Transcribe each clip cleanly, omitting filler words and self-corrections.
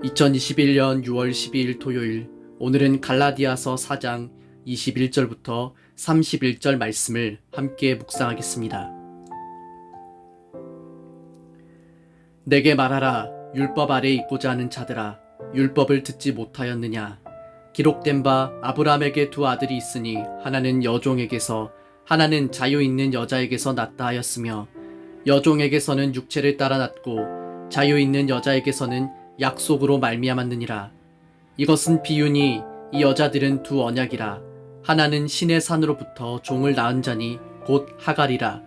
2021년 6월 12일 토요일, 오늘은 갈라디아서 4장 21절부터 31절 말씀을 함께 묵상하겠습니다. 내게 말하라. 율법 아래 있고자 하는 자들아, 율법을 듣지 못하였느냐? 기록된 바 아브라함에게 두 아들이 있으니 하나는 여종에게서 하나는 자유 있는 여자에게서 났다 하였으며, 여종에게서는 육체를 따라 났고 자유 있는 여자에게서는 약속으로 말미암았느니라. 이것은 비유니 이 여자들은 두 언약이라. 하나는 신의 산으로부터 종을 낳은 자니 곧 하갈이라.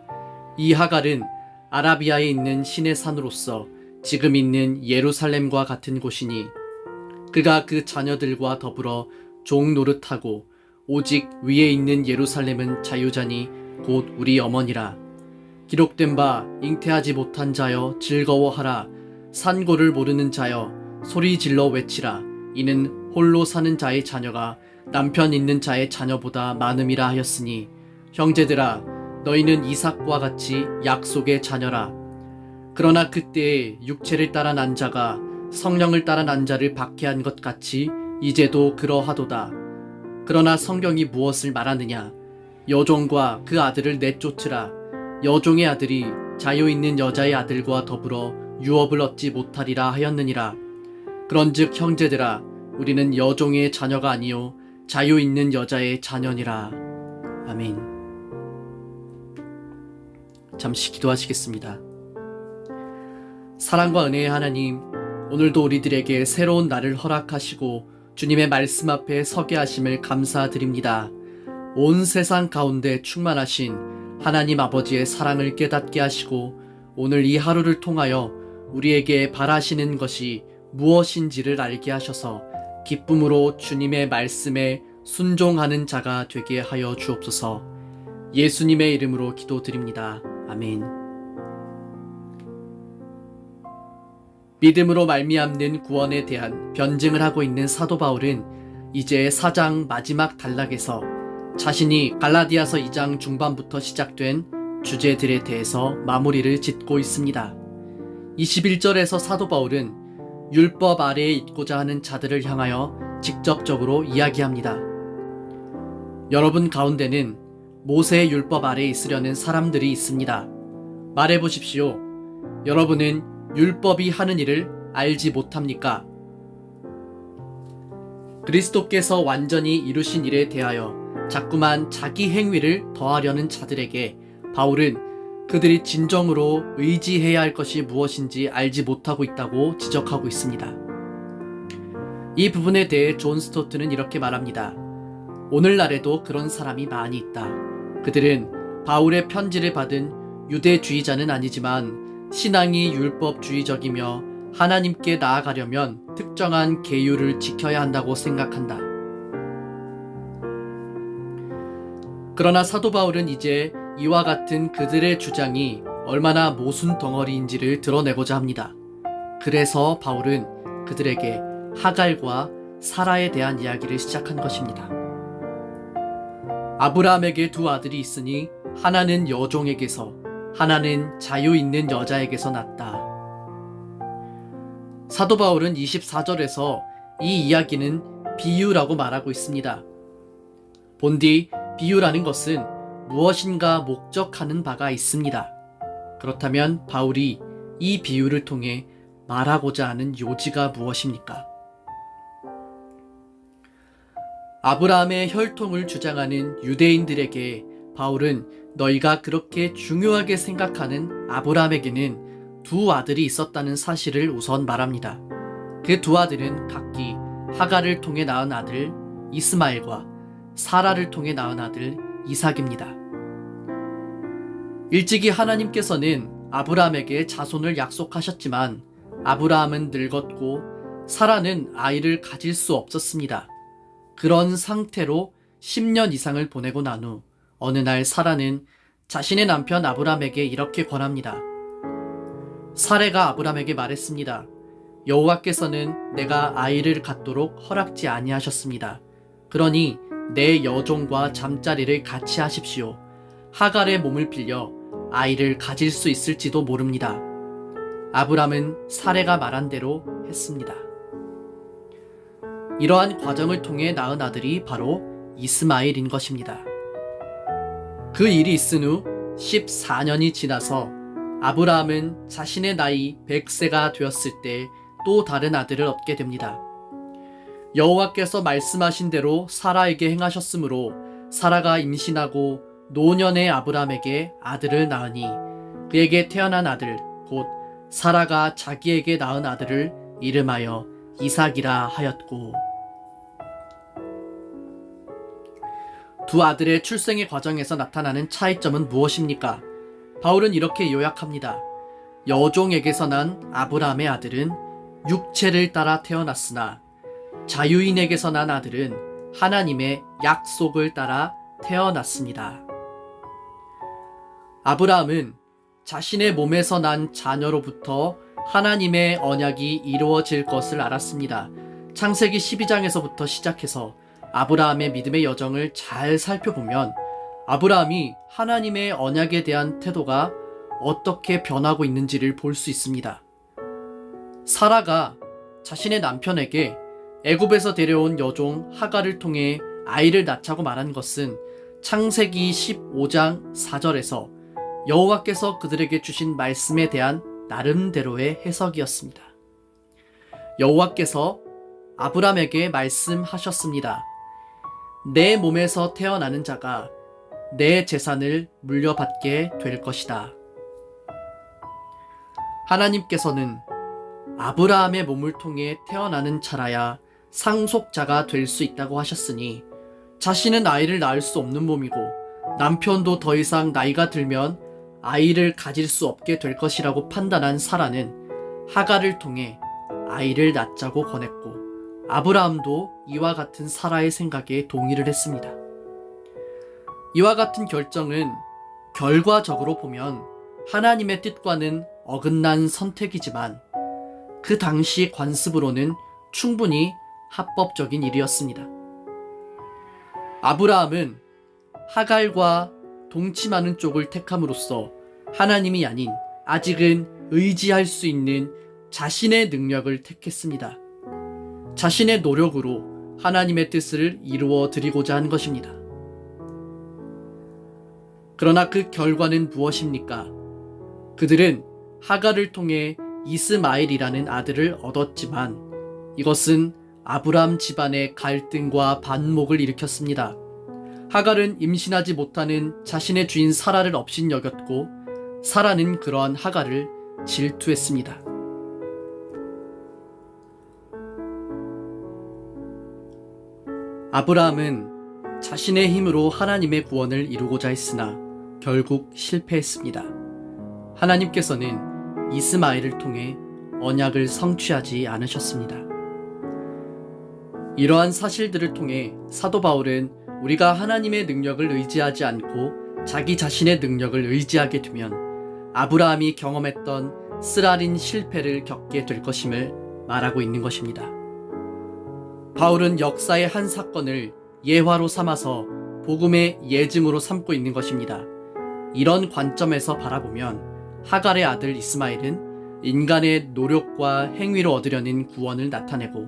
이 하갈은 아라비아에 있는 신의 산으로서 지금 있는 예루살렘과 같은 곳이니, 그가 그 자녀들과 더불어 종 노릇하고 오직 위에 있는 예루살렘은 자유자니 곧 우리 어머니라. 기록된 바 잉태하지 못한 자여 즐거워하라. 산고를 모르는 자여 소리 질러 외치라. 이는 홀로 사는 자의 자녀가 남편 있는 자의 자녀보다 많음이라 하였으니, 형제들아, 너희는 이삭과 같이 약속의 자녀라. 그러나 그때에 육체를 따라 난 자가 성령을 따라 난 자를 박해한 것 같이 이제도 그러하도다. 그러나 성경이 무엇을 말하느냐? 여종과 그 아들을 내쫓으라. 여종의 아들이 자유 있는 여자의 아들과 더불어 유업을 얻지 못하리라 하였느니라. 그런즉 형제들아, 우리는 여종의 자녀가 아니요 자유 있는 여자의 자녀니라. 아멘. 잠시 기도하시겠습니다. 사랑과 은혜의 하나님, 오늘도 우리들에게 새로운 날을 허락하시고 주님의 말씀 앞에 서게 하심을 감사드립니다. 온 세상 가운데 충만하신 하나님 아버지의 사랑을 깨닫게 하시고, 오늘 이 하루를 통하여 우리에게 바라시는 것이 무엇인지를 알게 하셔서 기쁨으로 주님의 말씀에 순종하는 자가 되게 하여 주옵소서. 예수님의 이름으로 기도드립니다. 아멘. 믿음으로 말미암는 구원에 대한 변증을 하고 있는 사도 바울은 이제 4장 마지막 단락에서 자신이 갈라디아서 2장 중반부터 시작된 주제들에 대해서 마무리를 짓고 있습니다. 21절에서 사도 바울은 율법 아래에 있고자 하는 자들을 향하여 직접적으로 이야기합니다. 여러분 가운데는 모세의 율법 아래에 있으려는 사람들이 있습니다. 말해보십시오. 여러분은 율법이 하는 일을 알지 못합니까? 그리스도께서 완전히 이루신 일에 대하여 자꾸만 자기 행위를 더하려는 자들에게 바울은 그들이 진정으로 의지해야 할 것이 무엇인지 알지 못하고 있다고 지적하고 있습니다. 이 부분에 대해 존 스토트는 이렇게 말합니다. 오늘날에도 그런 사람이 많이 있다. 그들은 바울의 편지를 받은 유대주의자는 아니지만 신앙이 율법주의적이며 하나님께 나아가려면 특정한 계율을 지켜야 한다고 생각한다. 그러나 사도 바울은 이제 이와 같은 그들의 주장이 얼마나 모순 덩어리인지를 드러내고자 합니다. 그래서 바울은 그들에게 하갈과 사라에 대한 이야기를 시작한 것입니다. 아브라함에게 두 아들이 있으니 하나는 여종에게서 하나는 자유 있는 여자에게서 났다. 사도 바울은 24절에서 이 이야기는 비유라고 말하고 있습니다. 본디 비유라는 것은 무엇인가 목적하는 바가 있습니다. 그렇다면 바울이 이 비유를 통해 말하고자 하는 요지가 무엇입니까? 아브라함의 혈통을 주장하는 유대인들에게 바울은 너희가 그렇게 중요하게 생각하는 아브라함에게는 두 아들이 있었다는 사실을 우선 말합니다. 그 두 아들은 각기 하갈을 통해 낳은 아들 이스마엘과 사라를 통해 낳은 아들 이삭입니다. 일찍이 하나님께서는 아브라함에게 자손을 약속하셨지만 아브라함은 늙었고 사라는 아이를 가질 수 없었습니다. 그런 상태로 10년 이상을 보내고 난 후 어느 날 사라는 자신의 남편 아브라함에게 이렇게 권합니다. 사레가 아브라함에게 말했습니다. 여호와께서는 내가 아이를 갖도록 허락지 아니하셨습니다. 그러니 내 여종과 잠자리를 같이 하십시오. 하갈의 몸을 빌려 아이를 가질 수 있을지도 모릅니다. 아브람은 사레가 말한 대로 했습니다. 이러한 과정을 통해 낳은 아들이 바로 이스마엘인 것입니다. 그 일이 있은 후 14년이 지나서 아브라함은 자신의 나이 100세가 되었을 때 또 다른 아들을 얻게 됩니다. 여호와께서 말씀하신 대로 사라에게 행하셨으므로 사라가 임신하고 노년의 아브라함에게 아들을 낳으니 그에게 태어난 아들 곧 사라가 자기에게 낳은 아들을 이름하여 이삭이라 하였고. 두 아들의 출생의 과정에서 나타나는 차이점은 무엇입니까? 바울은 이렇게 요약합니다. 여종에게서 난 아브라함의 아들은 육체를 따라 태어났으나 자유인에게서 난 아들은 하나님의 약속을 따라 태어났습니다. 아브라함은 자신의 몸에서 난 자녀로부터 하나님의 언약이 이루어질 것을 알았습니다. 창세기 12장에서부터 시작해서 아브라함의 믿음의 여정을 잘 살펴보면 아브라함이 하나님의 언약에 대한 태도가 어떻게 변하고 있는지를 볼 수 있습니다. 사라가 자신의 남편에게 애굽에서 데려온 여종 하갈을 통해 아이를 낳자고 말한 것은 창세기 15장 4절에서 여호와께서 그들에게 주신 말씀에 대한 나름대로의 해석이었습니다. 여호와께서 아브라함에게 말씀하셨습니다. 내 몸에서 태어나는 자가 내 재산을 물려받게 될 것이다. 하나님께서는 아브라함의 몸을 통해 태어나는 자라야 상속자가 될 수 있다고 하셨으니 자신은 아이를 낳을 수 없는 몸이고 남편도 더 이상 나이가 들면 아이를 가질 수 없게 될 것이라고 판단한 사라는 하갈을 통해 아이를 낳자고 권했고 아브라함도 이와 같은 사라의 생각에 동의를 했습니다. 이와 같은 결정은 결과적으로 보면 하나님의 뜻과는 어긋난 선택이지만 그 당시 관습으로는 충분히 합법적인 일이었습니다. 아브라함은 하갈과 동침하는 쪽을 택함으로써 하나님이 아닌 아직은 의지할 수 있는 자신의 능력을 택했습니다. 자신의 노력으로 하나님의 뜻을 이루어 드리고자 한 것입니다. 그러나 그 결과는 무엇입니까? 그들은 하갈을 통해 이스마엘이라는 아들을 얻었지만 이것은 아브라함 집안의 갈등과 반목을 일으켰습니다. 하갈은 임신하지 못하는 자신의 주인 사라를 업신여겼고 사라는 그러한 하갈을 질투했습니다. 아브라함은 자신의 힘으로 하나님의 구원을 이루고자 했으나 결국 실패했습니다. 하나님께서는 이스마엘을 통해 언약을 성취하지 않으셨습니다. 이러한 사실들을 통해 사도 바울은 우리가 하나님의 능력을 의지하지 않고 자기 자신의 능력을 의지하게 되면 아브라함이 경험했던 쓰라린 실패를 겪게 될 것임을 말하고 있는 것입니다. 바울은 역사의 한 사건을 예화로 삼아서 복음의 예증으로 삼고 있는 것입니다. 이런 관점에서 바라보면 하갈의 아들 이스마엘은 인간의 노력과 행위로 얻으려는 구원을 나타내고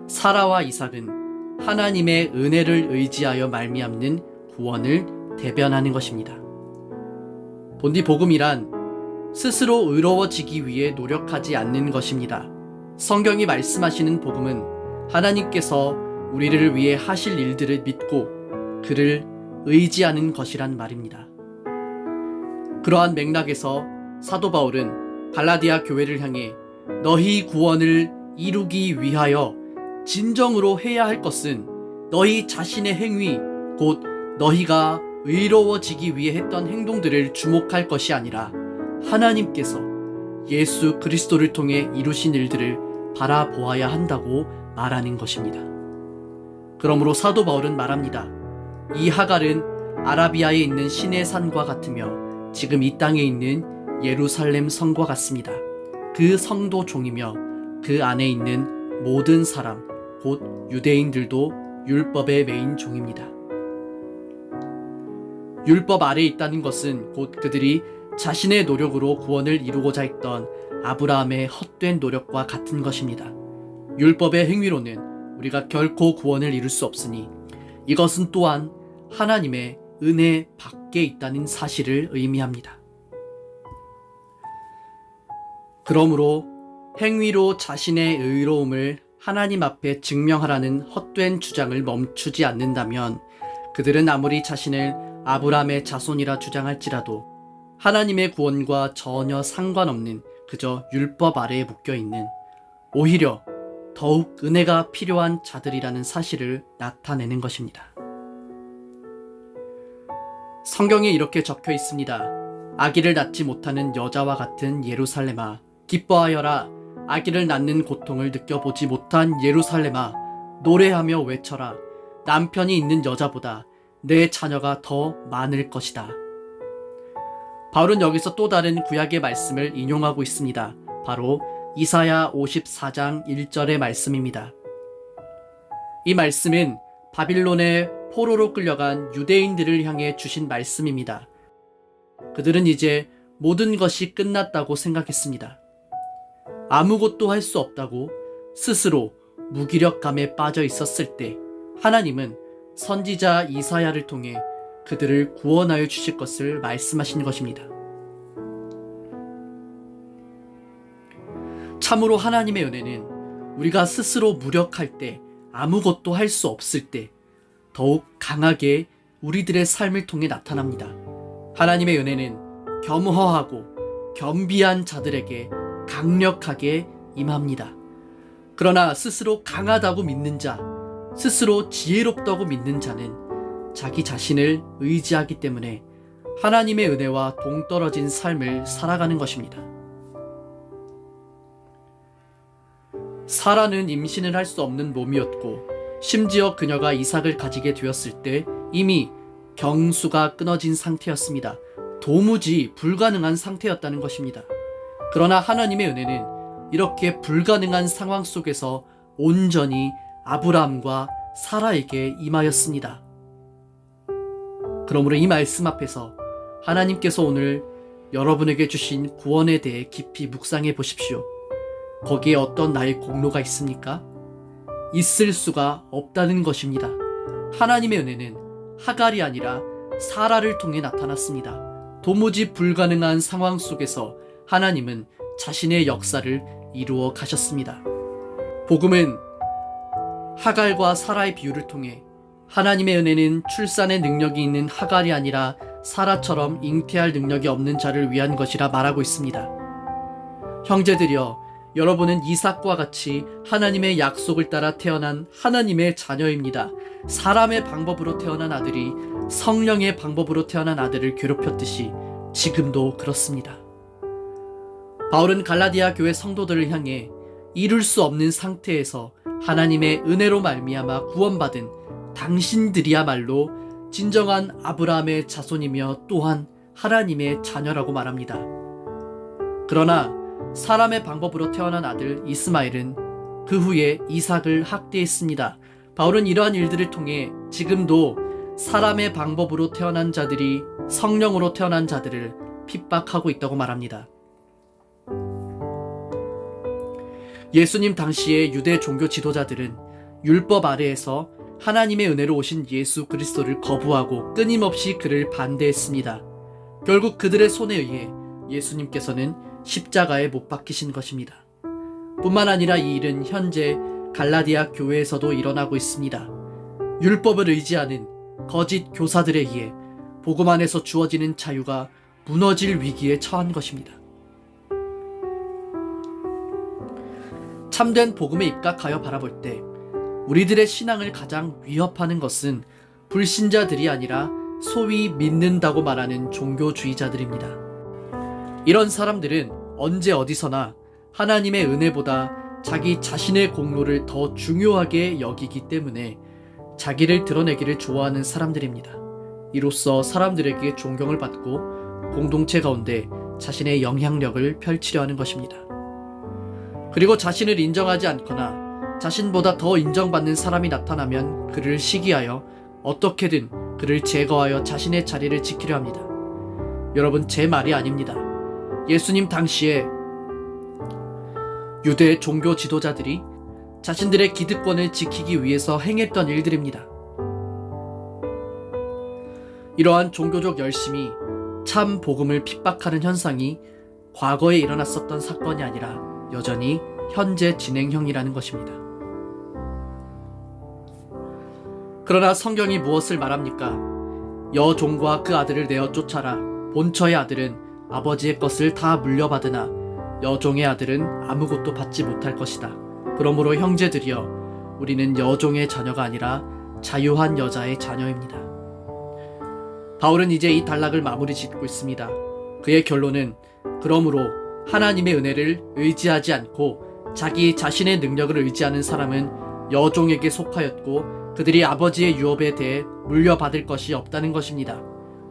사라와 이삭은 하나님의 은혜를 의지하여 말미암는 구원을 대변하는 것입니다. 본디 복음이란 스스로 의로워지기 위해 노력하지 않는 것입니다. 성경이 말씀하시는 복음은 하나님께서 우리를 위해 하실 일들을 믿고 그를 의지하는 것이란 말입니다. 그러한 맥락에서 사도 바울은 갈라디아 교회를 향해 너희 구원을 이루기 위하여 진정으로 해야 할 것은 너희 자신의 행위 곧 너희가 의로워지기 위해 했던 행동들을 주목할 것이 아니라 하나님께서 예수 그리스도를 통해 이루신 일들을 바라보아야 한다고 말하는 것입니다. 그러므로 사도 바울은 말합니다. 이 하갈은 아라비아에 있는 시내 산과 같으며 지금 이 땅에 있는 예루살렘 성과 같습니다. 그 성도 종이며 그 안에 있는 모든 사람 곧 유대인들도 율법의 메인 종입니다. 율법 아래에 있다는 것은 곧 그들이 자신의 노력으로 구원을 이루고자 했던 아브라함의 헛된 노력과 같은 것입니다. 율법의 행위로는 우리가 결코 구원을 이룰 수 없으니 이것은 또한 하나님의 은혜 밖에 있다는 사실을 의미합니다. 그러므로 행위로 자신의 의로움을 하나님 앞에 증명하라는 헛된 주장을 멈추지 않는다면 그들은 아무리 자신을 아브라함의 자손이라 주장할지라도 하나님의 구원과 전혀 상관없는 그저 율법 아래에 묶여있는 오히려 더욱 은혜가 필요한 자들이라는 사실을 나타내는 것입니다. 성경에 이렇게 적혀 있습니다. 아기를 낳지 못하는 여자와 같은 예루살렘아, 기뻐하여라. 아기를 낳는 고통을 느껴보지 못한 예루살렘아, 노래하며 외쳐라. 남편이 있는 여자보다 내 자녀가 더 많을 것이다. 바울은 여기서 또 다른 구약의 말씀을 인용하고 있습니다. 바로 이사야 54장 1절의 말씀입니다. 이 말씀은 바빌론의 포로로 끌려간 유대인들을 향해 주신 말씀입니다. 그들은 이제 모든 것이 끝났다고 생각했습니다. 아무것도 할 수 없다고 스스로 무기력감에 빠져 있었을 때 하나님은 선지자 이사야를 통해 그들을 구원하여 주실 것을 말씀하신 것입니다. 참으로 하나님의 은혜는 우리가 스스로 무력할 때, 아무것도 할 수 없을 때 더욱 강하게 우리들의 삶을 통해 나타납니다. 하나님의 은혜는 겸허하고 겸비한 자들에게 강력하게 임합니다. 그러나 스스로 강하다고 믿는 자, 스스로 지혜롭다고 믿는 자는 자기 자신을 의지하기 때문에 하나님의 은혜와 동떨어진 삶을 살아가는 것입니다. 사라는 임신을 할 수 없는 몸이었고 심지어 그녀가 이삭을 가지게 되었을 때 이미 경수가 끊어진 상태였습니다. 도무지 불가능한 상태였다는 것입니다. 그러나 하나님의 은혜는 이렇게 불가능한 상황 속에서 온전히 아브라함과 사라에게 임하였습니다. 그러므로 이 말씀 앞에서 하나님께서 오늘 여러분에게 주신 구원에 대해 깊이 묵상해 보십시오. 거기에 어떤 나의 공로가 있습니까? 있을 수가 없다는 것입니다. 하나님의 은혜는 하갈이 아니라 사라를 통해 나타났습니다. 도무지 불가능한 상황 속에서 하나님은 자신의 역사를 이루어 가셨습니다. 복음은 하갈과 사라의 비유를 통해 하나님의 은혜는 출산의 능력이 있는 하갈이 아니라 사라처럼 잉태할 능력이 없는 자를 위한 것이라 말하고 있습니다. 형제들이여, 여러분은 이삭과 같이 하나님의 약속을 따라 태어난 하나님의 자녀입니다. 사람의 방법으로 태어난 아들이 성령의 방법으로 태어난 아들을 괴롭혔듯이 지금도 그렇습니다. 바울은 갈라디아 교회 성도들을 향해 이룰 수 없는 상태에서 하나님의 은혜로 말미암아 구원받은 당신들이야말로 진정한 아브라함의 자손이며 또한 하나님의 자녀라고 말합니다. 그러나 사람의 방법으로 태어난 아들 이스마엘은 그 후에 이삭을 학대했습니다. 바울은 이러한 일들을 통해 지금도 사람의 방법으로 태어난 자들이 성령으로 태어난 자들을 핍박하고 있다고 말합니다. 예수님 당시의 유대 종교 지도자들은 율법 아래에서 하나님의 은혜로 오신 예수 그리스도를 거부하고 끊임없이 그를 반대했습니다. 결국 그들의 손에 의해 예수님께서는 십자가에 못 박히신 것입니다. 뿐만 아니라 이 일은 현재 갈라디아 교회에서도 일어나고 있습니다. 율법을 의지하는 거짓 교사들에 의해 복음 안에서 주어지는 자유가 무너질 위기에 처한 것입니다. 참된 복음에 입각하여 바라볼 때 우리들의 신앙을 가장 위협하는 것은 불신자들이 아니라 소위 믿는다고 말하는 종교주의자들입니다. 이런 사람들은 언제 어디서나 하나님의 은혜보다 자기 자신의 공로를 더 중요하게 여기기 때문에 자기를 드러내기를 좋아하는 사람들입니다. 이로써 사람들에게 존경을 받고 공동체 가운데 자신의 영향력을 펼치려 하는 것입니다. 그리고 자신을 인정하지 않거나 자신보다 더 인정받는 사람이 나타나면 그를 시기하여 어떻게든 그를 제거하여 자신의 자리를 지키려 합니다. 여러분, 제 말이 아닙니다. 예수님 당시에 유대 종교 지도자들이 자신들의 기득권을 지키기 위해서 행했던 일들입니다. 이러한 종교적 열심이 참 복음을 핍박하는 현상이 과거에 일어났었던 사건이 아니라 여전히 현재 진행형이라는 것입니다. 그러나 성경이 무엇을 말합니까? 여종과 그 아들을 내어 쫓아라. 본처의 아들은 아버지의 것을 다 물려받으나 여종의 아들은 아무것도 받지 못할 것이다. 그러므로 형제들이여, 우리는 여종의 자녀가 아니라 자유한 여자의 자녀입니다. 바울은 이제 이 단락을 마무리 짓고 있습니다. 그의 결론은 그러므로 하나님의 은혜를 의지하지 않고 자기 자신의 능력을 의지하는 사람은 여종에게 속하였고 그들이 아버지의 유업에 대해 물려받을 것이 없다는 것입니다.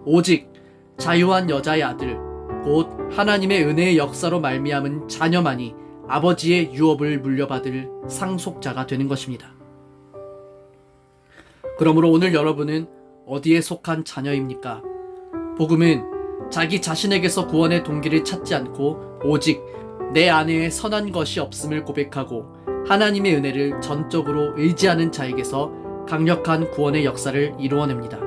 오직 자유한 여자의 아들, 곧 하나님의 은혜의 역사로 말미암은 자녀만이 아버지의 유업을 물려받을 상속자가 되는 것입니다. 그러므로 오늘 여러분은 어디에 속한 자녀입니까? 복음은 자기 자신에게서 구원의 동기를 찾지 않고 오직 내 안에 선한 것이 없음을 고백하고 하나님의 은혜를 전적으로 의지하는 자에게서 강력한 구원의 역사를 이루어냅니다.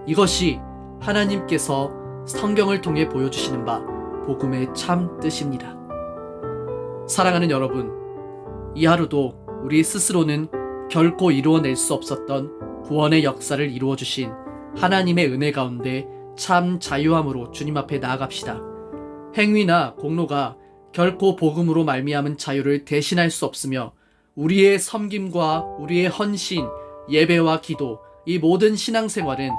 이것이 하나님께서 성경을 통해 보여주시는 바 복음의 참 뜻입니다. 사랑하는 여러분, 이 하루도 우리 스스로는 결코 이루어낼 수 없었던 구원의 역사를 이루어주신 하나님의 은혜 가운데 참 자유함으로 주님 앞에 나아갑시다. 행위나 공로가 결코 복음으로 말미암은 자유를 대신할 수 없으며 우리의 섬김과 우리의 헌신, 예배와 기도, 이 모든 신앙생활은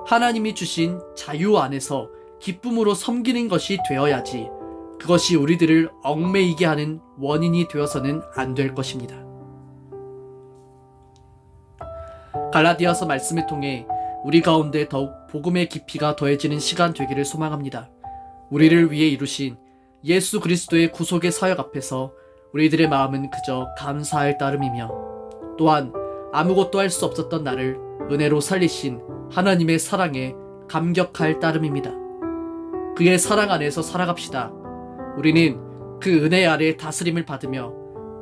하나님이 주신 자유 안에서 기쁨으로 섬기는 것이 되어야지 그것이 우리들을 얽매이게 하는 원인이 되어서는 안 될 것입니다. 갈라디아서 말씀을 통해 우리 가운데 더욱 복음의 깊이가 더해지는 시간 되기를 소망합니다. 우리를 위해 이루신 예수 그리스도의 구속의 사역 앞에서 우리들의 마음은 그저 감사할 따름이며 또한 아무것도 할 수 없었던 나를 은혜로 살리신 하나님의 사랑에 감격할 따름입니다. 그의 사랑 안에서 살아갑시다. 우리는 그 은혜 아래 다스림을 받으며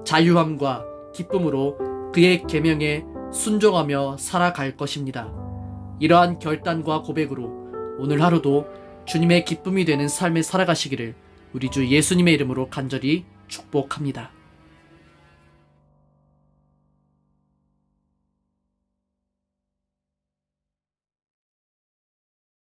자유함과 기쁨으로 그의 계명에 순종하며 살아갈 것입니다. 이러한 결단과 고백으로 오늘 하루도 주님의 기쁨이 되는 삶을 살아가시기를 우리 주 예수님의 이름으로 간절히 축복합니다.